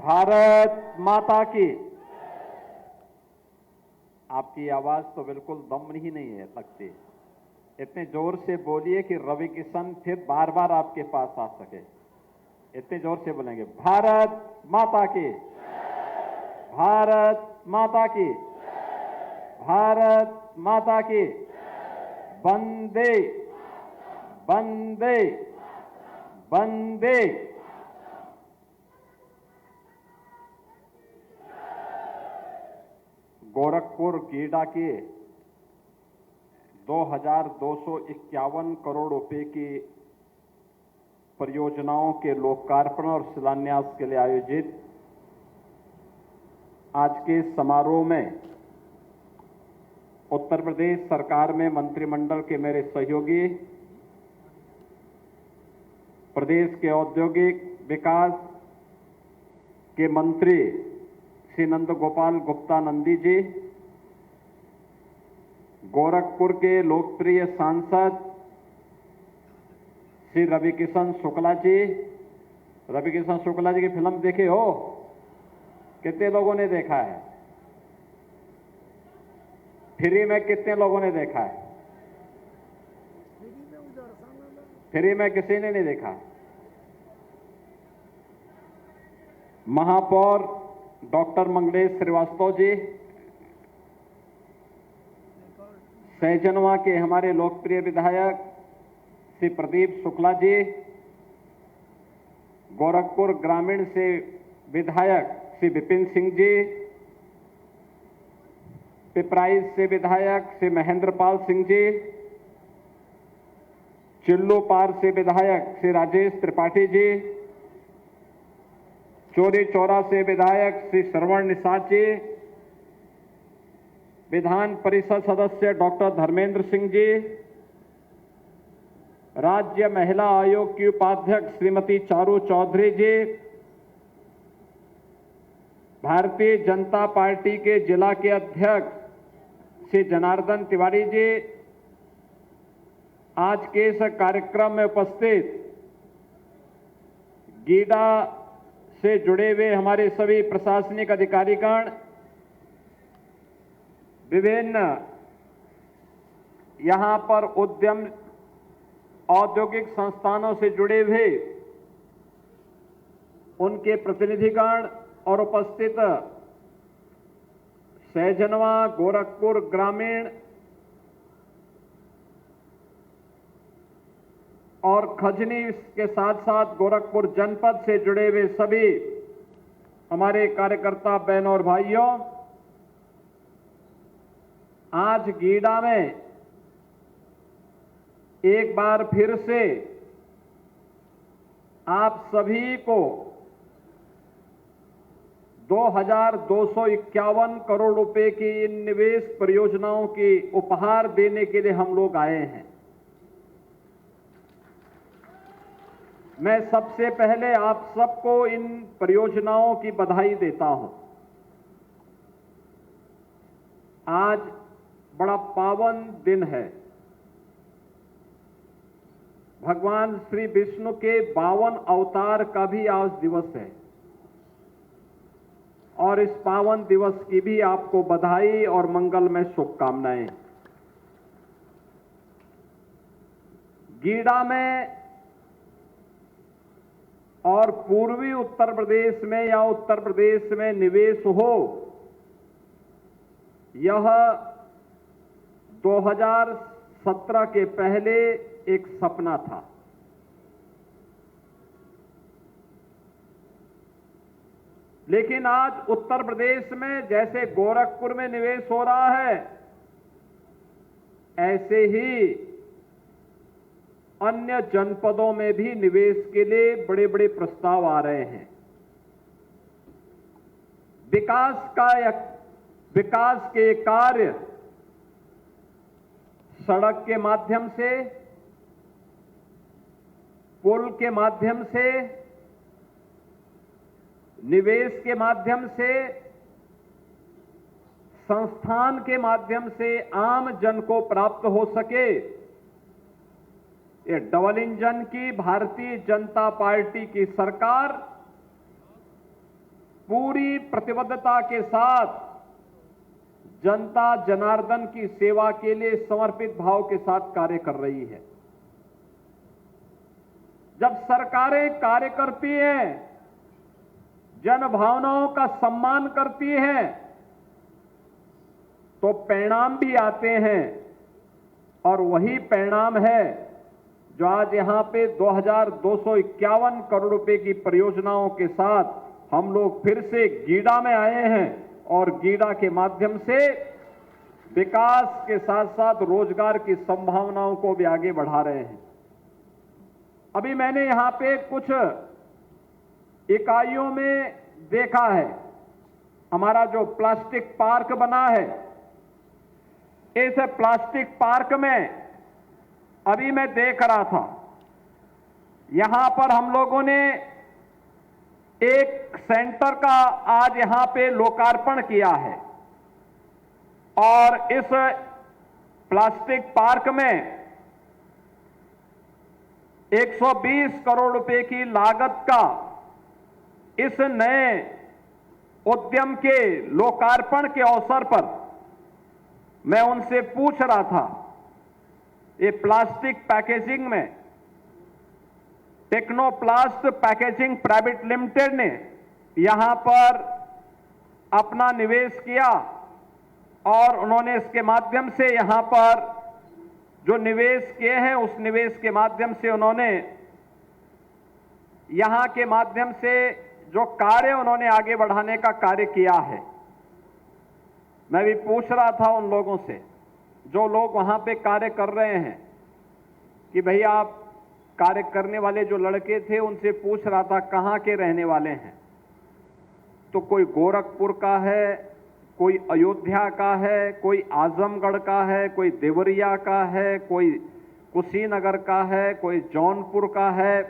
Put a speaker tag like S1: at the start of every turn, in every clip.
S1: भारत माता की। आपकी आवाज तो बिल्कुल दम ही नहीं है लगती। इतने जोर से बोलिए कि रवि किशन फिर बार बार आपके पास आ सके। इतने जोर से बोलेंगे, भारत माता की, भारत माता की, भारत माता की, वंदे वंदे वंदे। गोरखपुर गीडा के 2,251 करोड़ रुपए की परियोजनाओं के लोकार्पण और शिलान्यास के लिए आयोजित आज के समारोह में उत्तर प्रदेश सरकार में मंत्रिमंडल के मेरे सहयोगी, प्रदेश के औद्योगिक विकास के मंत्री श्री नंद गोपाल गुप्ता नंदी जी, गोरखपुर के लोकप्रिय सांसद श्री रवि किशन शुक्ला जी। रवि किशन शुक्ला जी की फिल्म देखे हो? कितने लोगों ने देखा है? फ्री में कितने लोगों ने देखा है? फ्री में किसी ने नहीं देखा। महापौर डॉक्टर मंगलेश श्रीवास्तव जी, सहजनवा के हमारे लोकप्रिय विधायक श्री प्रदीप शुक्ला जी, गोरखपुर ग्रामीण से विधायक श्री विपिन सिंह जी, पिपराइच से विधायक श्री महेंद्र पाल सिंह जी, चिल्लू पार से विधायक श्री राजेश त्रिपाठी जी, चौरी चौरा से विधायक श्री श्रवण निषाद जी, विधान परिषद सदस्य डॉक्टर धर्मेंद्र सिंह जी, राज्य महिला आयोग की उपाध्यक्ष श्रीमती चारू चौधरी जी, भारतीय जनता पार्टी के जिला के अध्यक्ष श्री जनार्दन तिवारी जी, आज के इस कार्यक्रम में उपस्थित गीडा से जुड़े हुए हमारे सभी प्रशासनिक अधिकारीगण, विभिन्न यहां पर उद्यम औद्योगिक संस्थानों से जुड़े हुए उनके प्रतिनिधिगण और उपस्थित सहजनवा, गोरखपुर ग्रामीण और खजनी के साथ साथ गोरखपुर जनपद से जुड़े हुए सभी हमारे कार्यकर्ता बहन और भाइयों, आज गीडा में एक बार फिर से आप सभी को 2,251 करोड़ रुपए की इन निवेश परियोजनाओं की उपहार देने के लिए हम लोग आए हैं। मैं सबसे पहले आप सबको इन परियोजनाओं की बधाई देता हूं। आज बड़ा पावन दिन है। भगवान श्री विष्णु के 52 अवतार का भी आज दिवस है और इस पावन दिवस की भी आपको बधाई और मंगलमय शुभकामनाएं। गीडा में और पूर्वी उत्तर प्रदेश में या उत्तर प्रदेश में निवेश हो, यह 2017 के पहले एक सपना था। लेकिन आज उत्तर प्रदेश में जैसे गोरखपुर में निवेश हो रहा है, ऐसे ही अन्य जनपदों में भी निवेश के लिए बड़े बड़े प्रस्ताव आ रहे हैं। विकास के कार्य सड़क के माध्यम से, पुल के माध्यम से, निवेश के माध्यम से, संस्थान के माध्यम से आम जन को प्राप्त हो सके, ये डबल इंजन की भारतीय जनता पार्टी की सरकार पूरी प्रतिबद्धता के साथ जनता जनार्दन की सेवा के लिए समर्पित भाव के साथ कार्य कर रही है। जब सरकारें कार्य करती हैं, जन भावनाओं का सम्मान करती हैं, तो परिणाम भी आते हैं और वही परिणाम है जो आज यहां पे 2251 करोड़ रुपए की परियोजनाओं के साथ हम लोग फिर से गीडा में आए हैं और गीडा के माध्यम से विकास के साथ साथ रोजगार की संभावनाओं को भी आगे बढ़ा रहे हैं। अभी मैंने यहां पे कुछ इकाइयों में देखा है, हमारा जो प्लास्टिक पार्क बना है, इस प्लास्टिक पार्क में अभी मैं देख रहा था, यहां पर हम लोगों ने एक सेंटर का आज यहां पे लोकार्पण किया है और इस प्लास्टिक पार्क में 120 करोड़ रुपए की लागत का इस नए उद्यम के लोकार्पण के अवसर पर मैं उनसे पूछ रहा था, ये प्लास्टिक पैकेजिंग में टेक्नोप्लास्ट पैकेजिंग प्राइवेट लिमिटेड ने यहां पर अपना निवेश किया और उन्होंने इसके माध्यम से यहां पर जो निवेश किए हैं, उस निवेश के माध्यम से उन्होंने यहां के माध्यम से जो कार्य उन्होंने आगे बढ़ाने का कार्य किया है। मैं भी पूछ रहा था उन लोगों से, जो लोग वहां पे कार्य कर रहे हैं, कि भैया आप कार्य करने वाले जो लड़के थे उनसे पूछ रहा था कहां के रहने वाले हैं, तो कोई गोरखपुर का है, कोई अयोध्या का है, कोई आजमगढ़ का है, कोई देवरिया का है, कोई कुशीनगर का है, कोई जौनपुर का है।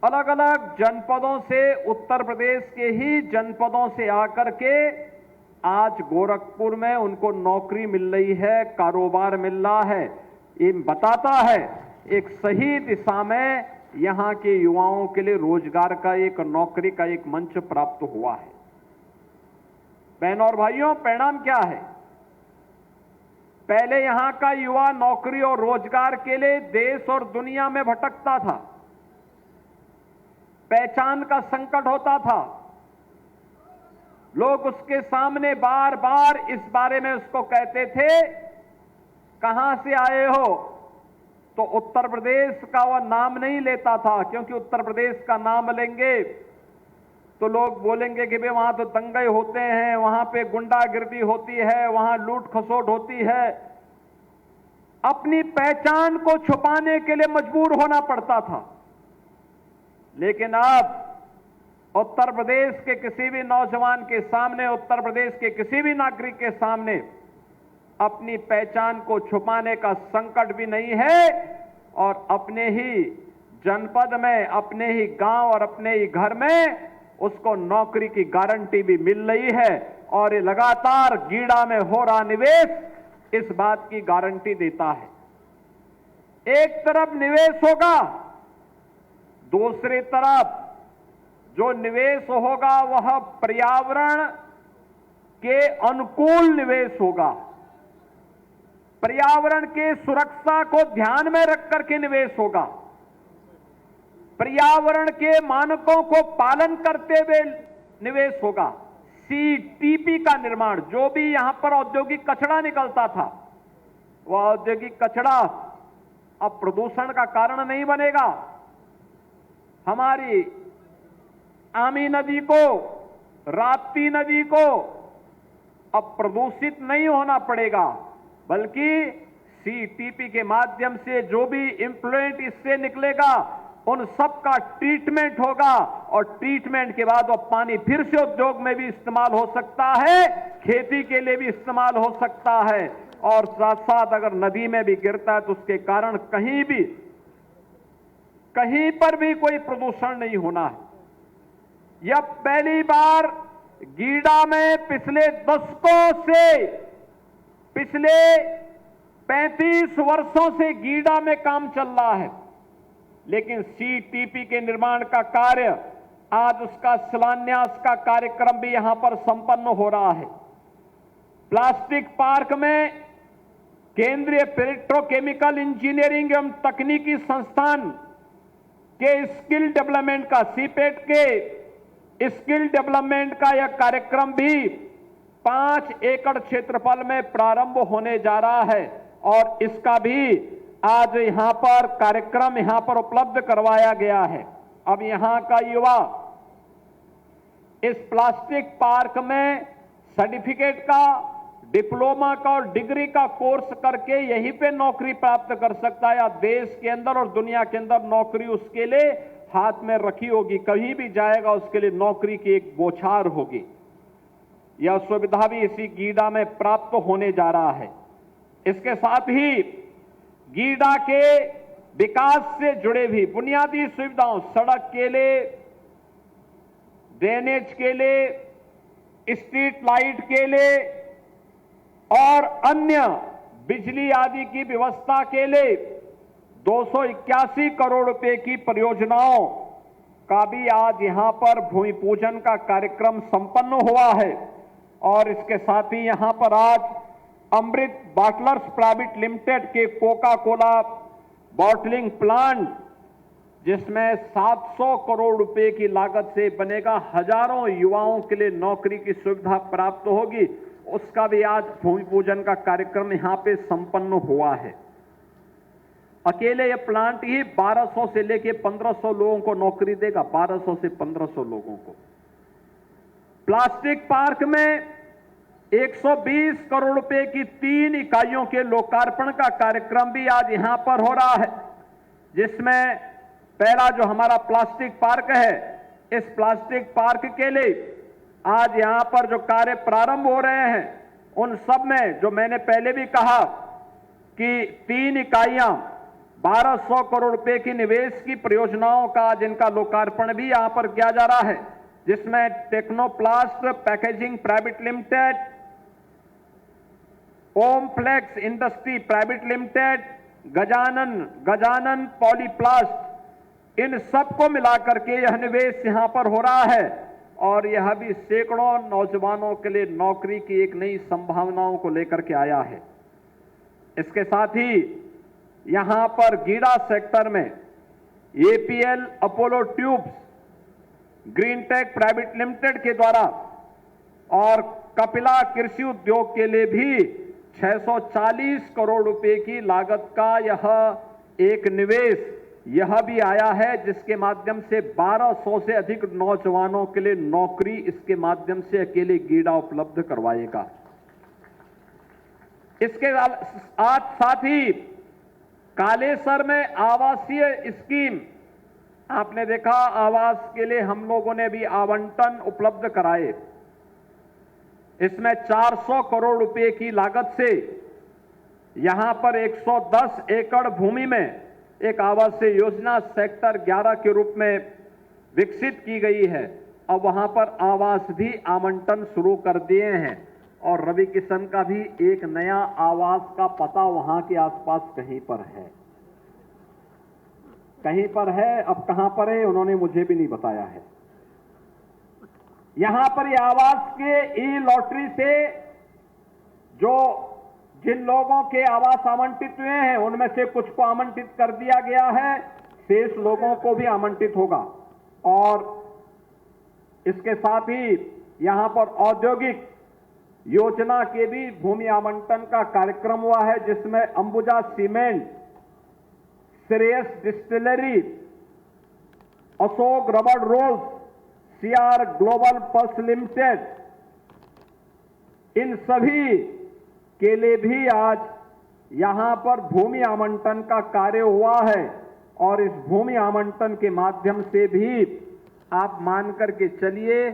S1: अलग अलग जनपदों से, उत्तर प्रदेश के ही जनपदों से आकर के आज गोरखपुर में उनको नौकरी मिल रही है, कारोबार मिल रहा है। ये बताता है एक सही दिशा में यहां के युवाओं के लिए रोजगार का एक, नौकरी का एक मंच प्राप्त हुआ है। बहनों और भाइयों, परिणाम क्या है? पहले यहां का युवा नौकरी और रोजगार के लिए देश और दुनिया में भटकता था, पहचान का संकट होता था, लोग उसके सामने बार बार इस बारे में उसको कहते थे कहां से आए हो, तो उत्तर प्रदेश का वह नाम नहीं लेता था, क्योंकि उत्तर प्रदेश का नाम लेंगे तो लोग बोलेंगे कि भाई वहां तो दंगे होते हैं, वहां पे गुंडागिर्दी होती है, वहां लूट खसोट होती है। अपनी पहचान को छुपाने के लिए मजबूर होना पड़ता था। लेकिन अब उत्तर प्रदेश के किसी भी नौजवान के सामने, उत्तर प्रदेश के किसी भी नागरिक के सामने अपनी पहचान को छुपाने का संकट भी नहीं है और अपने ही जनपद में, अपने ही गांव और अपने ही घर में उसको नौकरी की गारंटी भी मिल रही है। और ये लगातार गीडा में हो रहा निवेश इस बात की गारंटी देता है। एक तरफ निवेश होगा, दूसरी तरफ जो निवेश होगा वह पर्यावरण के अनुकूल निवेश होगा, पर्यावरण के सुरक्षा को ध्यान में रख करके निवेश होगा, पर्यावरण के मानकों को पालन करते हुए निवेश होगा। सीटीपी का निर्माण, जो भी यहां पर औद्योगिक कचरा निकलता था, वह औद्योगिक कचरा अब प्रदूषण का कारण नहीं बनेगा। हमारी आमी नदी को, राप्ती नदी को अब प्रदूषित नहीं होना पड़ेगा, बल्कि सीटीपी के माध्यम से जो भी इम्प्लुएंट इससे निकलेगा उन सब का ट्रीटमेंट होगा और ट्रीटमेंट के बाद वो पानी फिर से उद्योग में भी इस्तेमाल हो सकता है, खेती के लिए भी इस्तेमाल हो सकता है। और साथ साथ अगर नदी में भी गिरता है तो उसके कारण कहीं पर भी कोई प्रदूषण नहीं होना है। यह पहली बार गीडा में पिछले दशकों से, पिछले 35 वर्षों से गीडा में काम चल रहा है, लेकिन सीटीपी के निर्माण का कार्य आज उसका शिलान्यास का कार्यक्रम भी यहां पर संपन्न हो रहा है। प्लास्टिक पार्क में केंद्रीय पेट्रोकेमिकल इंजीनियरिंग एवं तकनीकी संस्थान के स्किल डेवलपमेंट का, सीपेट के स्किल डेवलपमेंट का यह कार्यक्रम भी 5 एकड़ क्षेत्रफल में प्रारंभ होने जा रहा है और इसका भी आज यहां पर कार्यक्रम यहां पर उपलब्ध करवाया गया है। अब यहां का युवा इस प्लास्टिक पार्क में सर्टिफिकेट का, डिप्लोमा का और डिग्री का कोर्स करके यहीं पे नौकरी प्राप्त कर सकता है, या देश के अंदर और दुनिया के अंदर नौकरी उसके लिए हाथ में रखी होगी। कहीं भी जाएगा उसके लिए नौकरी की एक बौछार होगी। यह सुविधा भी इसी गीडा में प्राप्त होने जा रहा है। इसके साथ ही गीडा के विकास से जुड़े भी बुनियादी सुविधाओं, सड़क के लिए, ड्रेनेज के लिए, स्ट्रीट लाइट के लिए और अन्य बिजली आदि की व्यवस्था के लिए 281 करोड़ रुपए की परियोजनाओं का भी आज यहां पर भूमि पूजन का कार्यक्रम संपन्न हुआ है। और इसके साथ ही यहां पर आज अमृत बॉटलर्स प्राइवेट लिमिटेड के कोका कोला बॉटलिंग प्लांट, जिसमें 700 करोड़ रुपए की लागत से बनेगा, हजारों युवाओं के लिए नौकरी की सुविधा प्राप्त होगी, उसका भी आज भूमि पूजन का कार्यक्रम यहां पे संपन्न हुआ है। अकेले यह प्लांट ही 1200 से लेके 1500 लोगों को नौकरी देगा, 1200 से 1500 लोगों को। प्लास्टिक पार्क में 120 करोड़ रुपए की 3 इकाइयों के लोकार्पण का कार्यक्रम भी आज यहां पर हो रहा है, जिसमें पहला जो हमारा प्लास्टिक पार्क है, इस प्लास्टिक पार्क के लिए आज यहां पर जो कार्य प्रारंभ हो रहे हैं, उन सब में जो मैंने पहले भी कहा कि 3 इकाइयां 1200 करोड़ रुपए की निवेश की परियोजनाओं का जिनका लोकार्पण भी यहां पर किया जा रहा है, जिसमें Technoplast packaging private limited, Omflex industry private limited, Gajanan Polyplast, इन सबको मिलाकर के यह निवेश यहां पर हो रहा है और यह भी सैकड़ों नौजवानों के लिए नौकरी की एक नई संभावनाओं को लेकर के आया है। इसके साथ ही यहां पर गीडा सेक्टर में APL Apollo Tubes, Green Tech private limited के द्वारा और कपिला कृषि उद्योग के लिए भी 640 करोड़ रुपए की लागत का यह एक निवेश यह भी आया है, जिसके माध्यम से 1200 से अधिक नौजवानों के लिए नौकरी इसके माध्यम से अकेले गीडा उपलब्ध करवाएगा। इसके साथ ही कालेसर में आवासीय स्कीम, आपने देखा आवास के लिए हम लोगों ने भी आवंटन उपलब्ध कराए। इसमें 400 करोड़ रुपए की लागत से यहां पर 110 एकड़ भूमि में एक आवासीय योजना सेक्टर 11 के रूप में विकसित की गई है। अब वहां पर आवास भी आवंटन शुरू कर दिए हैं और रवि किशन का भी एक नया आवास का पता वहां के आसपास कहीं पर है, कहीं पर है। अब कहां पर है उन्होंने मुझे भी नहीं बताया है। यहां पर ये आवास के ई लॉटरी से जो जिन लोगों के आवास आवंटित हुए हैं उनमें से कुछ को आवंटित कर दिया गया है, शेष लोगों को भी आवंटित होगा। और इसके साथ ही यहां पर औद्योगिक योजना के भी भूमि आवंटन का कार्यक्रम हुआ है, जिसमें Ambuja cement, Shreyas distillery, Ashok rubber rolls, CR global pulse limited, इन सभी के लिए भी आज यहां पर भूमि आवंटन का कार्य हुआ है। और इस भूमि आवंटन के माध्यम से भी आप मान करके चलिए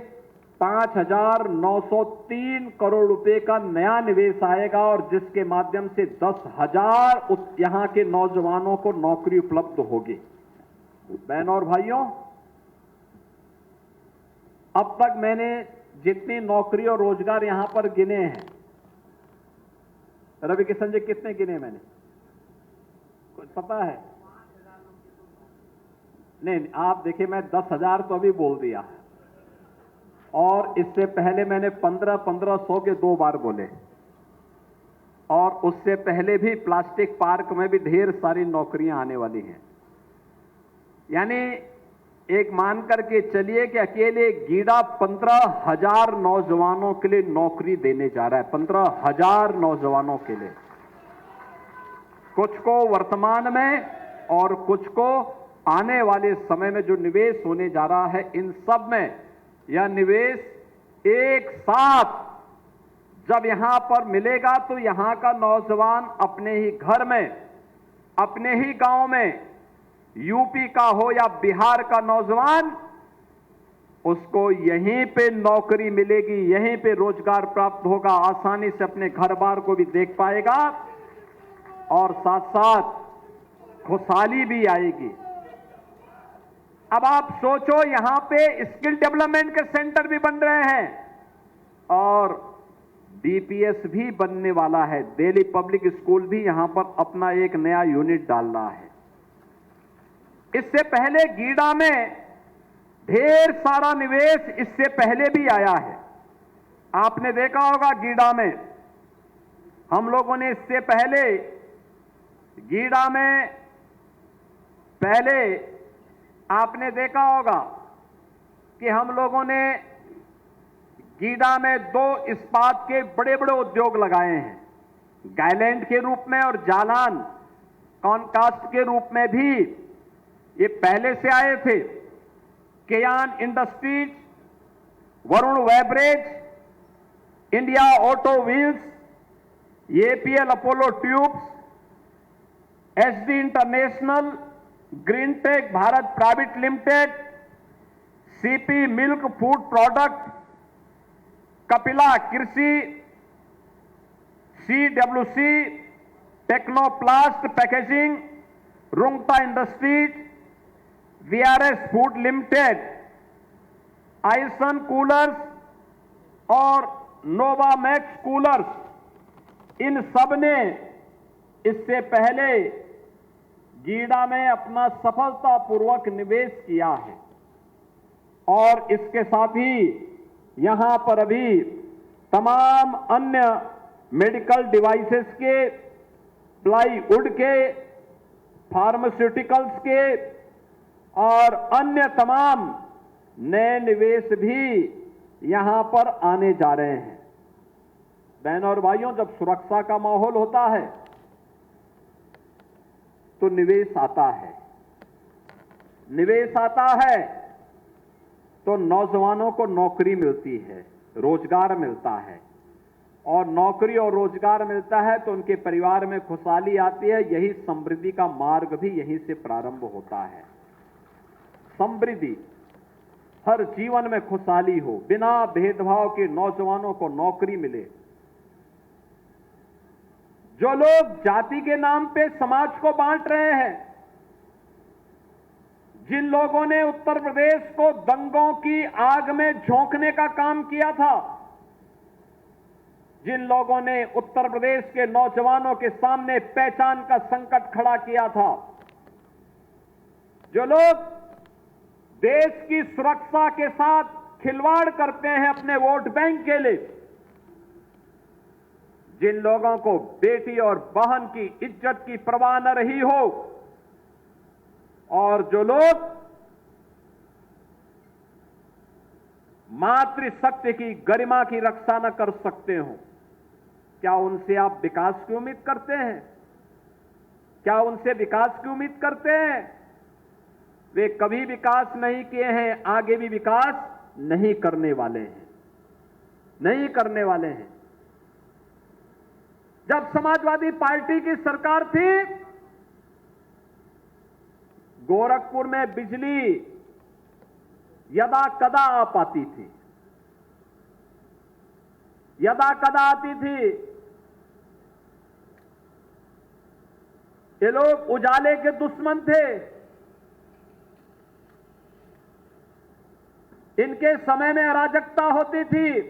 S1: 5,903 करोड़ रुपए का नया निवेश आएगा और जिसके माध्यम से 10,000 यहां के नौजवानों को नौकरी उपलब्ध होगी। बहनों और भाइयों, अब तक मैंने जितनी नौकरी और रोजगार यहां पर गिने हैं, रवि किशन जी कितने गिने मैंने, कुछ पता है? नहीं, आप देखिए, मैं 10,000 तो अभी बोल दिया, और इससे पहले मैंने 1500 के 2 बार बोले, और उससे पहले भी प्लास्टिक पार्क में भी ढेर सारी नौकरियां आने वाली हैं। यानी एक मान करके चलिए कि अकेले गीडा 15,000 नौजवानों के लिए नौकरी देने जा रहा है, 15,000 नौजवानों के लिए, कुछ को वर्तमान में और कुछ को आने वाले समय में जो निवेश होने जा रहा है, इन सब में यह निवेश एक साथ जब यहां पर मिलेगा तो यहां का नौजवान अपने ही घर में, अपने ही गांव में, यूपी का हो या बिहार का नौजवान, उसको यहीं पे नौकरी मिलेगी, यहीं पे रोजगार प्राप्त होगा, आसानी से अपने घर बार को भी देख पाएगा और साथ साथ खुशहाली भी आएगी। अब आप सोचो, यहां पे स्किल डेवलपमेंट के सेंटर भी बन रहे हैं और डीपीएस भी बनने वाला है। दिल्ली पब्लिक स्कूल भी यहां पर अपना एक नया यूनिट डाल रहा है। इससे पहले गीडा में ढेर सारा निवेश इससे पहले भी आया है। आपने देखा होगा गीडा में हम लोगों ने इससे पहले गीडा में पहले आपने देखा होगा कि हम लोगों ने गीडा में 2 इस्पात के बड़े बड़े उद्योग लगाए हैं, गायलैंड के रूप में और जालान कॉनकास्ट के रूप में भी ये पहले से आए थे। Kayan industries, Varun beverage, India auto wheels, APL Apollo tubes, SD international, Greentech Bharat private limited, CP milk food product, Kapila Krishi, CWC, Technoplast packaging, Rungta industries, VRS food limited, Aison coolers और नोवामैक्स कूलर्स, इन सब ने इससे पहले गीडा में अपना सफलतापूर्वक निवेश किया है। और इसके साथ ही यहां पर अभी तमाम अन्य मेडिकल डिवाइसेस के, प्लाईवुड के, फार्मास्यूटिकल्स के और अन्य तमाम नए निवेश भी यहां पर आने जा रहे हैं। बहनों और भाइयों, जब सुरक्षा का माहौल होता है तो निवेश आता है, निवेश आता है तो नौजवानों को नौकरी मिलती है, रोजगार मिलता है, और नौकरी और रोजगार मिलता है तो उनके परिवार में खुशहाली आती है। यही समृद्धि का मार्ग भी यहीं से प्रारंभ होता है। समृद्धि, हर जीवन में खुशहाली हो, बिना भेदभाव के नौजवानों को नौकरी मिले। जो लोग जाति के नाम पे समाज को बांट रहे हैं, जिन लोगों ने उत्तर प्रदेश को दंगों की आग में झोंकने का काम किया था, जिन लोगों ने उत्तर प्रदेश के नौजवानों के सामने पहचान का संकट खड़ा किया था, जो लोग देश की सुरक्षा के साथ खिलवाड़ करते हैं अपने वोट बैंक के लिए, जिन लोगों को बेटी और बहन की इज्जत की परवाह न रही हो, और जो लोग मातृशक्ति की गरिमा की रक्षा न कर सकते हो, क्या उनसे आप विकास की उम्मीद करते हैं? क्या उनसे विकास की उम्मीद करते हैं? वे कभी विकास नहीं किए हैं, आगे भी विकास नहीं करने वाले हैं, नहीं करने वाले हैं। जब समाजवादी पार्टी की सरकार थी, गोरखपुर में बिजली यदा कदा आ पाती थी, यदा कदा आती थी। ये लोग उजाले के दुश्मन थे। इनके समय में अराजकता होती थी,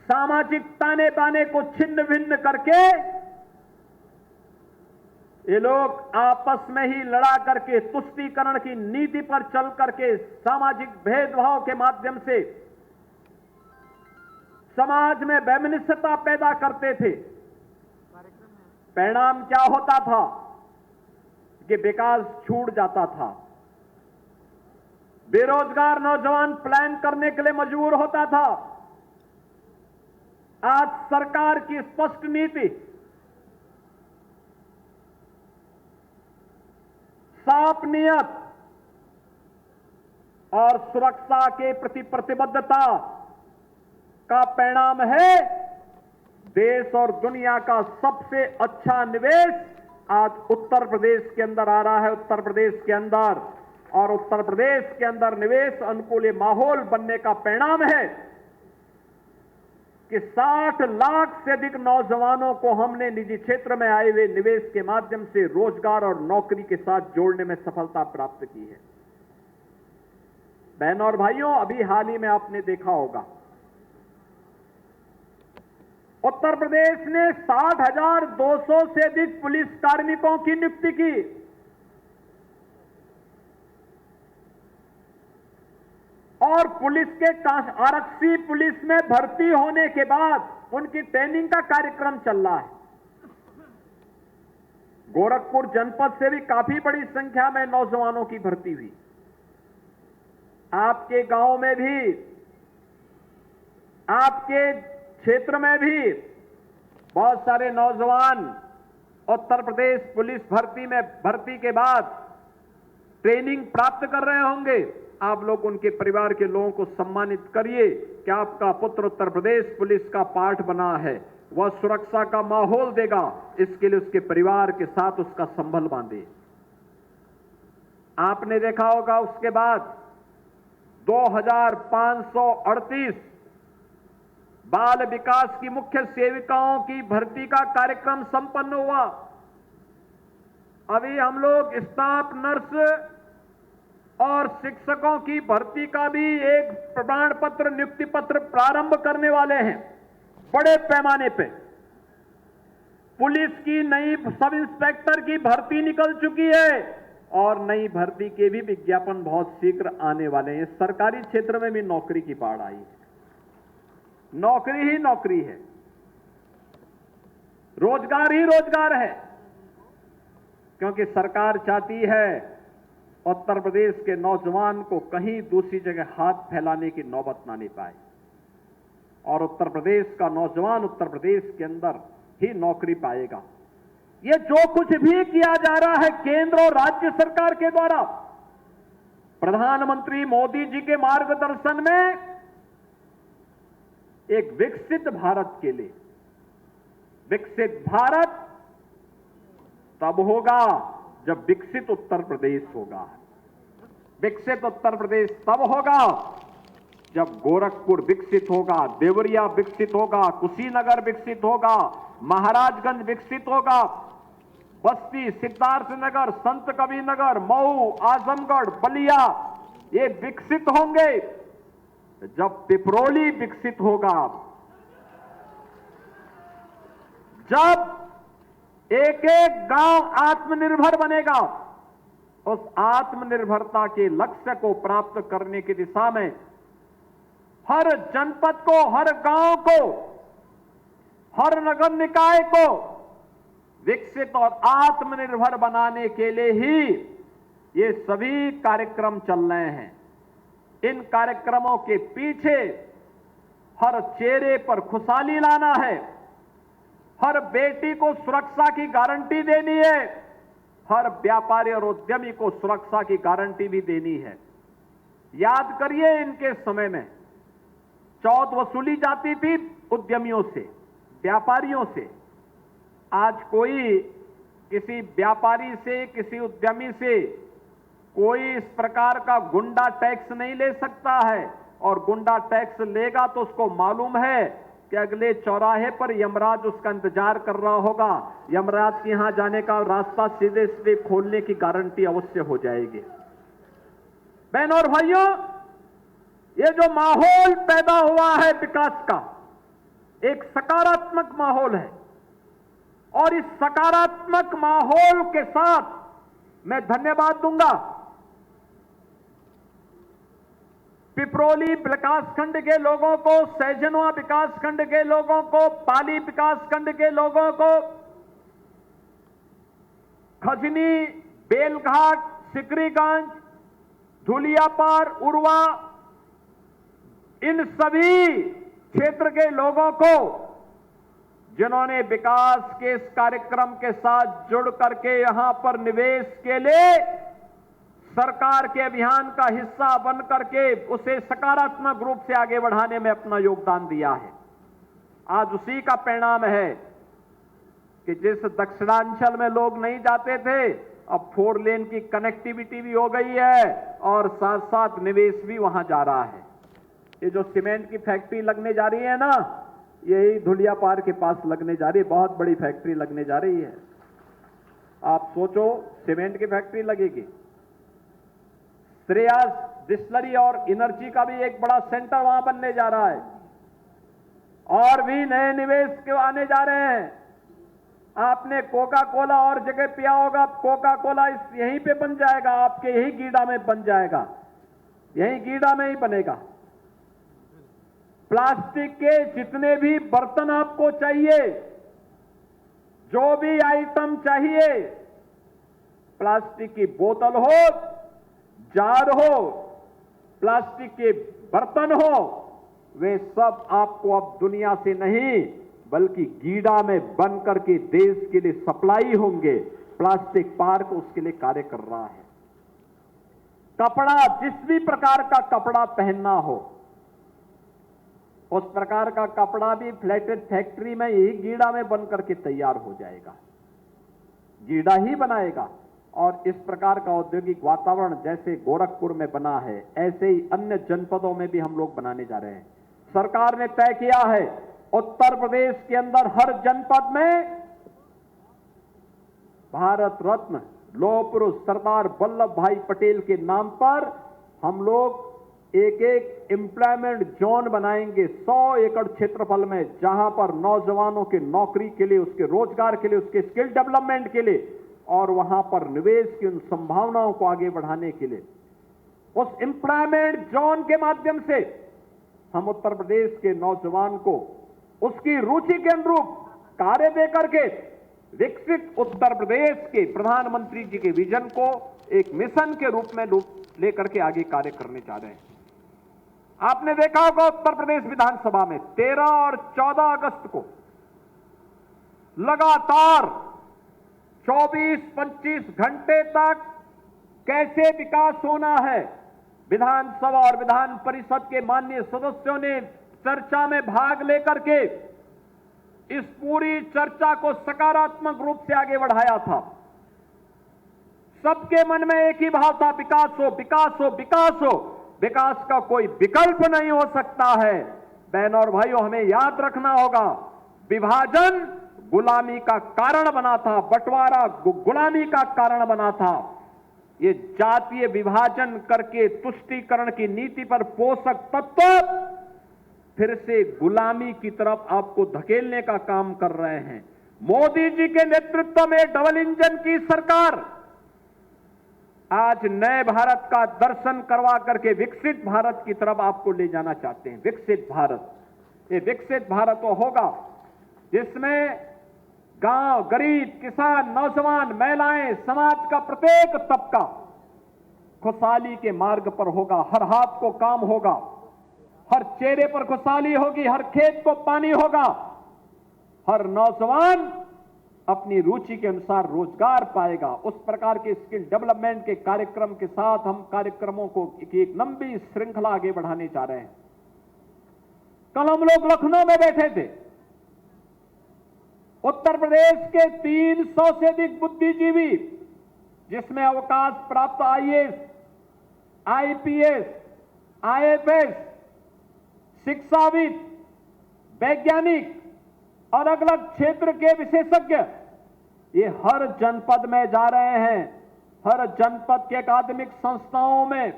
S1: सामाजिक ताने बाने को छिन्न भिन्न करके ये लोग आपस में ही लड़ा करके तुष्टीकरण की नीति पर चल करके सामाजिक भेदभाव के माध्यम से समाज में वैमनस्यता पैदा करते थे। परिणाम क्या होता था कि विकास छूट जाता था। बेरोजगार नौजवान प्लान करने के लिए मजबूर होता था। आज सरकार की स्पष्ट नीति, साफ नियत और सुरक्षा के प्रति प्रतिबद्धता का परिणाम है देश और दुनिया का सबसे अच्छा निवेश आज उत्तर प्रदेश के अंदर आ रहा है। उत्तर प्रदेश के अंदर और उत्तर प्रदेश के अंदर निवेश अनुकूल माहौल बनने का परिणाम है कि 60 लाख से अधिक नौजवानों को हमने निजी क्षेत्र में आए हुए निवेश के माध्यम से रोजगार और नौकरी के साथ जोड़ने में सफलता प्राप्त की है। बहनों और भाइयों, अभी हाल ही में आपने देखा होगा उत्तर प्रदेश ने 60,200 से अधिक पुलिस कार्मिकों की नियुक्ति की। और पुलिस के आरक्षी पुलिस में भर्ती होने के बाद उनकी ट्रेनिंग का कार्यक्रम चल रहा है। गोरखपुर जनपद से भी काफी बड़ी संख्या में नौजवानों की भर्ती हुई। आपके गांव में भी, आपके क्षेत्र में भी बहुत सारे नौजवान उत्तर प्रदेश पुलिस भर्ती के बाद ट्रेनिंग प्राप्त कर रहे होंगे। आप लोग उनके परिवार के लोगों को सम्मानित करिए कि आपका पुत्र उत्तर प्रदेश पुलिस का पार्ट बना है, वह सुरक्षा का माहौल देगा। इसके लिए उसके परिवार के साथ उसका संबल बांधे। आपने देखा होगा उसके बाद 2538 बाल विकास की मुख्य सेविकाओं की भर्ती का कार्यक्रम संपन्न हुआ। अभी हम लोग स्टाफ नर्स और शिक्षकों की भर्ती का भी एक प्रमाण पत्र, नियुक्ति पत्र प्रारंभ करने वाले हैं बड़े पैमाने पे। पुलिस की नई सब इंस्पेक्टर की भर्ती निकल चुकी है और नई भर्ती के भी विज्ञापन बहुत शीघ्र आने वाले हैं। सरकारी क्षेत्र में भी नौकरी की बाढ़ आई है। नौकरी ही नौकरी है, रोजगार ही रोजगार है, क्योंकि सरकार चाहती है उत्तर प्रदेश के नौजवान को कहीं दूसरी जगह हाथ फैलाने की नौबत ना ले पाए और उत्तर प्रदेश का नौजवान उत्तर प्रदेश के अंदर ही नौकरी पाएगा। ये जो कुछ भी किया जा रहा है केंद्र और राज्य सरकार के द्वारा, प्रधानमंत्री मोदी जी के मार्गदर्शन में एक विकसित भारत के लिए, विकसित भारत तब होगा जब विकसित उत्तर प्रदेश होगा। विकसित उत्तर प्रदेश तब होगा जब गोरखपुर विकसित होगा, देवरिया विकसित होगा, कुशीनगर विकसित होगा, महाराजगंज विकसित होगा, बस्ती, सिद्धार्थनगर, संत कबीरनगर, मऊ, आजमगढ़, बलिया ये विकसित होंगे। जब पिपरोली विकसित होगा, जब एक एक गांव आत्मनिर्भर बनेगा, उस आत्मनिर्भरता के लक्ष्य को प्राप्त करने की दिशा में हर जनपद को, हर गांव को, हर नगर निकाय को विकसित और आत्मनिर्भर बनाने के लिए ही ये सभी कार्यक्रम चल रहे हैं। इन कार्यक्रमों के पीछे हर चेहरे पर खुशहाली लाना है, हर बेटी को सुरक्षा की गारंटी देनी है, हर व्यापारी और उद्यमी को सुरक्षा की गारंटी भी देनी है। याद करिए, इनके समय में चौथ वसूली जाती थी उद्यमियों से, व्यापारियों से। आज कोई किसी व्यापारी से, किसी उद्यमी से कोई इस प्रकार का गुंडा टैक्स नहीं ले सकता है, और गुंडा टैक्स लेगा तो उसको मालूम है कि अगले चौराहे पर यमराज उसका इंतजार कर रहा होगा। यमराज के यहां जाने का रास्ता सीधे सीधे खोलने की गारंटी अवश्य हो जाएगी। बहनों और भाइयों, ये जो माहौल पैदा हुआ है विकास का, एक सकारात्मक माहौल है और इस सकारात्मक माहौल के साथ मैं धन्यवाद दूंगा पिपरोली विकासखंड के लोगों को, सैजनवा विकासखंड के लोगों को, पाली विकासखंड के लोगों को, खजनी, बेलघाट, सिकरीगंज, धुलियापार, उरवा, इन सभी क्षेत्र के लोगों को जिन्होंने विकास के इस कार्यक्रम के साथ जुड़ करके यहां पर निवेश के लिए सरकार के अभियान का हिस्सा बन करके उसे सकारात्मक रूप से आगे बढ़ाने में अपना योगदान दिया है। आज उसी का परिणाम है कि जिस दक्षिणांचल में लोग नहीं जाते थे, अब 4 लेन की कनेक्टिविटी भी हो गई है और साथ साथ निवेश भी वहां जा रहा है। ये जो सीमेंट की फैक्ट्री लगने जा रही है ना, यही धुलियापार के पास लगने जा रही है, बहुत बड़ी फैक्ट्री लगने जा रही है। आप सोचो, सीमेंट की फैक्ट्री लगेगी, श्रेयास डिस्टिलरी और एनर्जी का भी एक बड़ा सेंटर वहां बनने जा रहा है, और भी नए निवेश के आने जा रहे हैं। आपने कोका कोला और जगह पिया होगा, कोका कोला इस यहीं पे बन जाएगा, आपके यही गीडा में बन जाएगा, यही गीडा में ही बनेगा। प्लास्टिक के जितने भी बर्तन आपको चाहिए, जो भी आइटम चाहिए, प्लास्टिक की बोतल हो, जार हो, प्लास्टिक के बर्तन हो, वे सब आपको अब दुनिया से नहीं बल्कि गीडा में बन करके देश के लिए सप्लाई होंगे। प्लास्टिक पार्क उसके लिए कार्य कर रहा है। कपड़ा, जिस भी प्रकार का कपड़ा पहनना हो, उस प्रकार का कपड़ा भी फ्लैटेड फैक्ट्री में ही गीडा में बन करके तैयार हो जाएगा, गीडा ही बनाएगा। और इस प्रकार का औद्योगिक वातावरण जैसे गोरखपुर में बना है, ऐसे ही अन्य जनपदों में भी हम लोग बनाने जा रहे हैं। सरकार ने तय किया है उत्तर प्रदेश के अंदर हर जनपद में भारत रत्न लौह पुरुष सरदार वल्लभ भाई पटेल के नाम पर हम लोग एक एक एम्प्लॉयमेंट जोन बनाएंगे 100 एकड़ क्षेत्रफल में, जहां पर नौजवानों के नौकरी के लिए, उसके रोजगार के लिए, उसके स्किल डेवलपमेंट के लिए और वहां पर निवेश की उन संभावनाओं को आगे बढ़ाने के लिए उस एम्प्लॉयमेंट जोन के माध्यम से हम उत्तर प्रदेश के नौजवान को उसकी रुचि के अनुरूप कार्य देकर के विकसित उत्तर प्रदेश के प्रधानमंत्री जी के विजन को एक मिशन के रूप में लेकर के आगे कार्य करने जा रहे हैं। आपने देखा होगा उत्तर प्रदेश विधानसभा में 13 और 14 अगस्त को लगातार 24-25 घंटे तक कैसे विकास होना है, विधानसभा और विधान परिषद के माननीय सदस्यों ने चर्चा में भाग लेकर के इस पूरी चर्चा को सकारात्मक रूप से आगे बढ़ाया था। सबके मन में एक ही भाव था, विकास हो, विकास हो, विकास हो। विकास का कोई विकल्प नहीं हो सकता है। बहनों और भाइयों, हमें याद रखना होगा, विभाजन गुलामी का कारण बना था, बंटवारा गुलामी का कारण बना था। ये जातीय विभाजन करके तुष्टीकरण की नीति पर पोषक तत्व फिर से गुलामी की तरफ आपको धकेलने का काम कर रहे हैं। मोदी जी के नेतृत्व में डबल इंजन की सरकार आज नए भारत का दर्शन करवा करके विकसित भारत की तरफ आपको ले जाना चाहते हैं। विकसित भारत, ये विकसित भारत वो होगा जिसमें गांव, गरीब, किसान, नौजवान, महिलाएं, समाज का प्रत्येक तबका खुशहाली के मार्ग पर होगा। हर हाथ को काम होगा, हर चेहरे पर खुशहाली होगी, हर खेत को पानी होगा, हर नौजवान अपनी रुचि के अनुसार रोजगार पाएगा। उस प्रकार के स्किल डेवलपमेंट के कार्यक्रम के साथ हम कार्यक्रमों को एक लंबी श्रृंखला आगे बढ़ाने जा रहे हैं। कल हम लोग लखनऊ में बैठे थे, उत्तर प्रदेश के 300 से अधिक बुद्धिजीवी, जिसमें अवकाश प्राप्त आईएएस, आईपीएस, आईएफएस, शिक्षाविद, वैज्ञानिक और अलग अलग क्षेत्र के विशेषज्ञ ये हर जनपद में जा रहे हैं। हर जनपद के अकादमिक संस्थाओं में,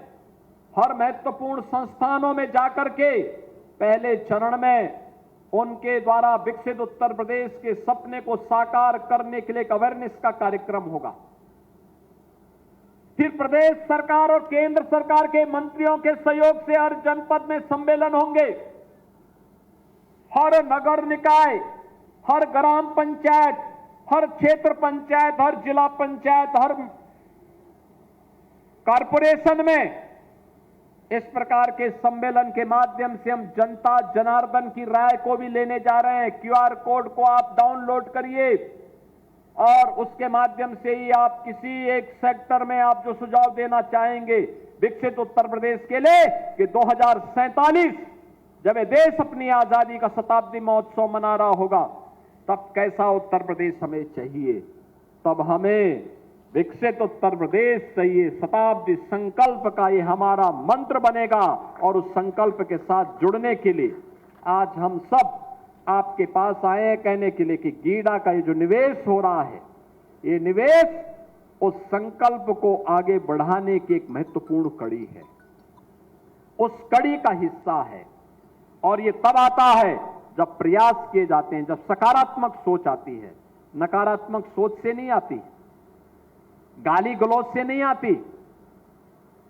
S1: हर महत्वपूर्ण संस्थानों में जाकर के पहले चरण में उनके द्वारा विकसित उत्तर प्रदेश के सपने को साकार करने के लिए एक अवेयरनेस का कार्यक्रम होगा। फिर प्रदेश सरकार और केंद्र सरकार के मंत्रियों के सहयोग से हर जनपद में सम्मेलन होंगे। हर नगर निकाय, हर ग्राम पंचायत, हर क्षेत्र पंचायत, हर जिला पंचायत, हर कारपोरेशन में इस प्रकार के सम्मेलन के माध्यम से हम जनता जनार्दन की राय को भी लेने जा रहे हैं। क्यूआर कोड को आप डाउनलोड करिए और उसके माध्यम से ही आप किसी एक सेक्टर में आप जो सुझाव देना चाहेंगे विकसित उत्तर प्रदेश के लिए कि 2047 जब ये देश अपनी आजादी का शताब्दी महोत्सव मना रहा होगा तब कैसा उत्तर प्रदेश हमें चाहिए। तब हमें विकसित उत्तर प्रदेश चाहिए। शताब्दी संकल्प का ये हमारा मंत्र बनेगा और उस संकल्प के साथ जुड़ने के लिए आज हम सब आपके पास आए हैं कहने के लिए कि गीडा का ये जो निवेश हो रहा है, ये निवेश उस संकल्प को आगे बढ़ाने की एक महत्वपूर्ण कड़ी है, उस कड़ी का हिस्सा है। और ये तब आता है जब प्रयास किए जाते हैं, जब सकारात्मक सोच आती है। नकारात्मक सोच से नहीं आती, गाली गलौज से नहीं आती।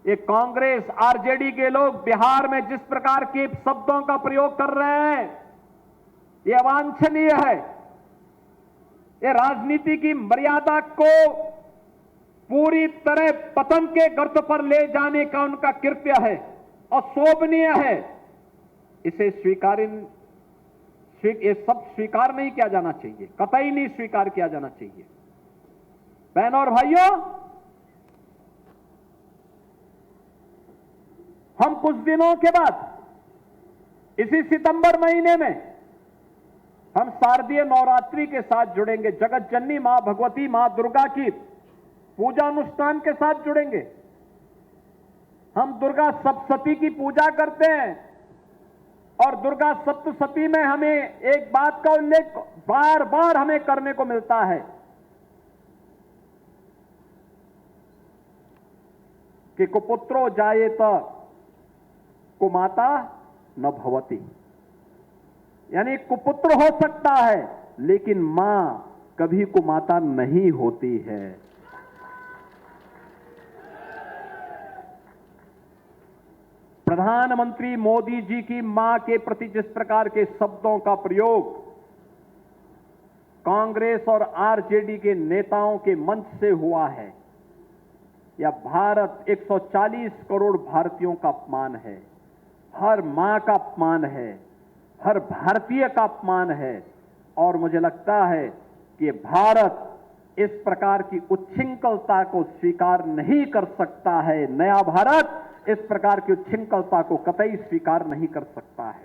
S1: ये कांग्रेस आरजेडी के लोग बिहार में जिस प्रकार के शब्दों का प्रयोग कर रहे हैं ये अवांछनीय है। ये राजनीति की मर्यादा को पूरी तरह पतन के गर्त पर ले जाने का उनका कृत्य है और शोभनीय है। इसे ये सब स्वीकार नहीं किया जाना चाहिए, कतई नहीं स्वीकार किया जाना चाहिए। बहनों और भाइयों, हम कुछ दिनों के बाद इसी सितंबर महीने में हम शारदीय नवरात्रि के साथ जुड़ेंगे। जगत जननी मां भगवती मां दुर्गा की पूजा अनुष्ठान के साथ जुड़ेंगे। हम दुर्गा सप्तशती की पूजा करते हैं और दुर्गा सप्तशती में हमें एक बात का उल्लेख बार बार हमें करने को मिलता है कि कुपुत्रो जायेत कुमाता न भवति, यानी कुपुत्र हो सकता है लेकिन मां कभी कुमाता नहीं होती है। प्रधानमंत्री मोदी जी की मां के प्रति जिस प्रकार के शब्दों का प्रयोग कांग्रेस और आरजेडी के नेताओं के मंच से हुआ है, यह भारत 140 करोड़ भारतीयों का अपमान है, हर मां का अपमान है, हर भारतीय का अपमान है। और मुझे लगता है कि भारत इस प्रकार की उच्छृंखलता को स्वीकार नहीं कर सकता है। नया भारत इस प्रकार की उच्छृंखलता को कतई स्वीकार नहीं कर सकता है।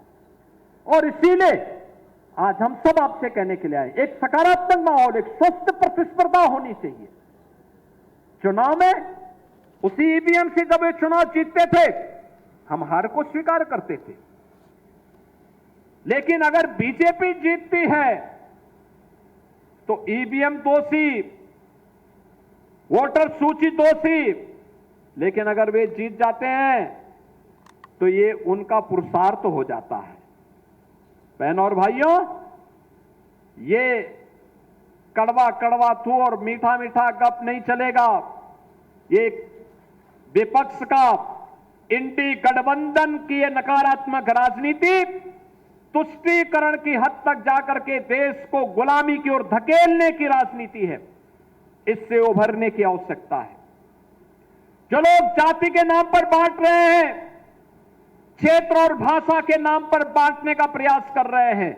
S1: और इसीलिए आज हम सब आपसे कहने के लिए आए, एक सकारात्मक माहौल, एक स्वस्थ प्रतिस्पर्धा होनी चाहिए। चुनाव में उसी ईवीएम से जब ये चुनाव जीतते थे हम हार को स्वीकार करते थे, लेकिन अगर बीजेपी जीतती है तो ईवीएम दोषी, वोटर सूची दोषी, लेकिन अगर वे जीत जाते हैं तो ये उनका पुरुषार्थ हो जाता है। बहनों और भाइयों, ये कड़वा कड़वा थू और मीठा मीठा गप नहीं चलेगा। ये विपक्ष का इंडी गठबंधन की ये नकारात्मक राजनीति तुष्टीकरण की हद तक जाकर के देश को गुलामी की ओर धकेलने की राजनीति है। इससे उभरने की आवश्यकता है। जो लोग जाति के नाम पर बांट रहे हैं, क्षेत्र और भाषा के नाम पर बांटने का प्रयास कर रहे हैं,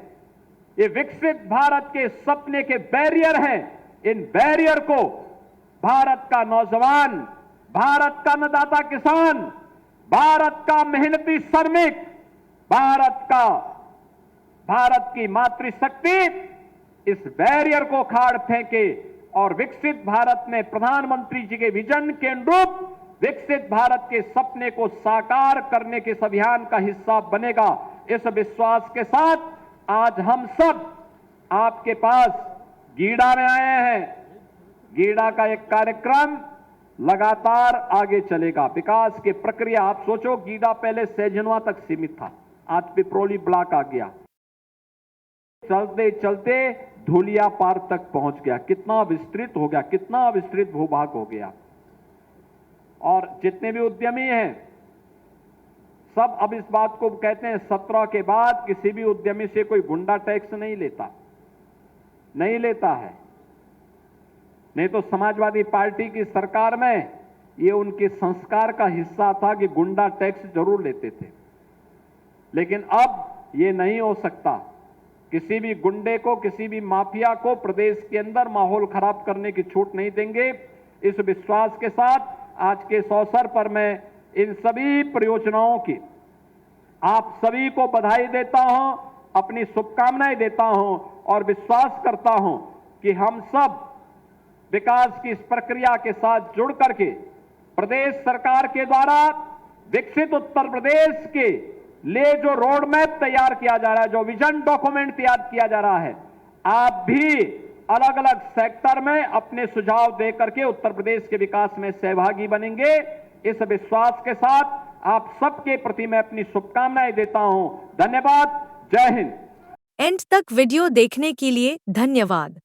S1: ये विकसित भारत के सपने के बैरियर हैं। इन बैरियर को भारत का नौजवान, भारत का अन्नदाता किसान, भारत का मेहनती श्रमिक, भारत की मातृशक्ति इस बैरियर को खाड़ फेंके और विकसित भारत में प्रधानमंत्री जी के विजन के अनुरूप विकसित भारत के सपने को साकार करने के इस अभियान का हिस्सा बनेगा। इस विश्वास के साथ आज हम सब आपके पास गीडा में आए हैं। गीडा का एक कार्यक्रम लगातार आगे चलेगा। विकास की प्रक्रिया, आप सोचो, गीडा पहले सैजनवा तक सीमित था, आज पिपरोली ब्लॉक आ गया। चलते चलते धूलिया पार तक पहुंच गया, कितना विस्तृत हो गया, कितना विस्तृत भूभाग हो गया। और जितने भी उद्यमी हैं सब अब इस बात को कहते हैं 17 के बाद किसी भी उद्यमी से कोई गुंडा टैक्स नहीं लेता है। नहीं तो समाजवादी पार्टी की सरकार में ये उनके संस्कार का हिस्सा था कि गुंडा टैक्स जरूर लेते थे, लेकिन अब ये नहीं हो सकता। किसी भी गुंडे को, किसी भी माफिया को प्रदेश के अंदर माहौल खराब करने की छूट नहीं देंगे। इस विश्वास के साथ आज के इस अवसर पर मैं इन सभी परियोजनाओं की आप सभी को बधाई देता हूं, अपनी शुभकामनाएं देता हूं और विश्वास करता हूं कि हम सब विकास की इस प्रक्रिया के साथ जुड़ करके प्रदेश सरकार के द्वारा विकसित उत्तर प्रदेश के लिए जो रोड मैप तैयार किया जा रहा है, जो विजन डॉक्यूमेंट तैयार किया जा रहा है, आप भी अलग अलग सेक्टर में अपने सुझाव दे करके उत्तर प्रदेश के विकास में सहभागी बनेंगे। इस विश्वास के साथ आप सबके प्रति मैं अपनी शुभकामनाएं देता हूं। धन्यवाद। जय हिंद।
S2: एंड तक वीडियो देखने के लिए धन्यवाद।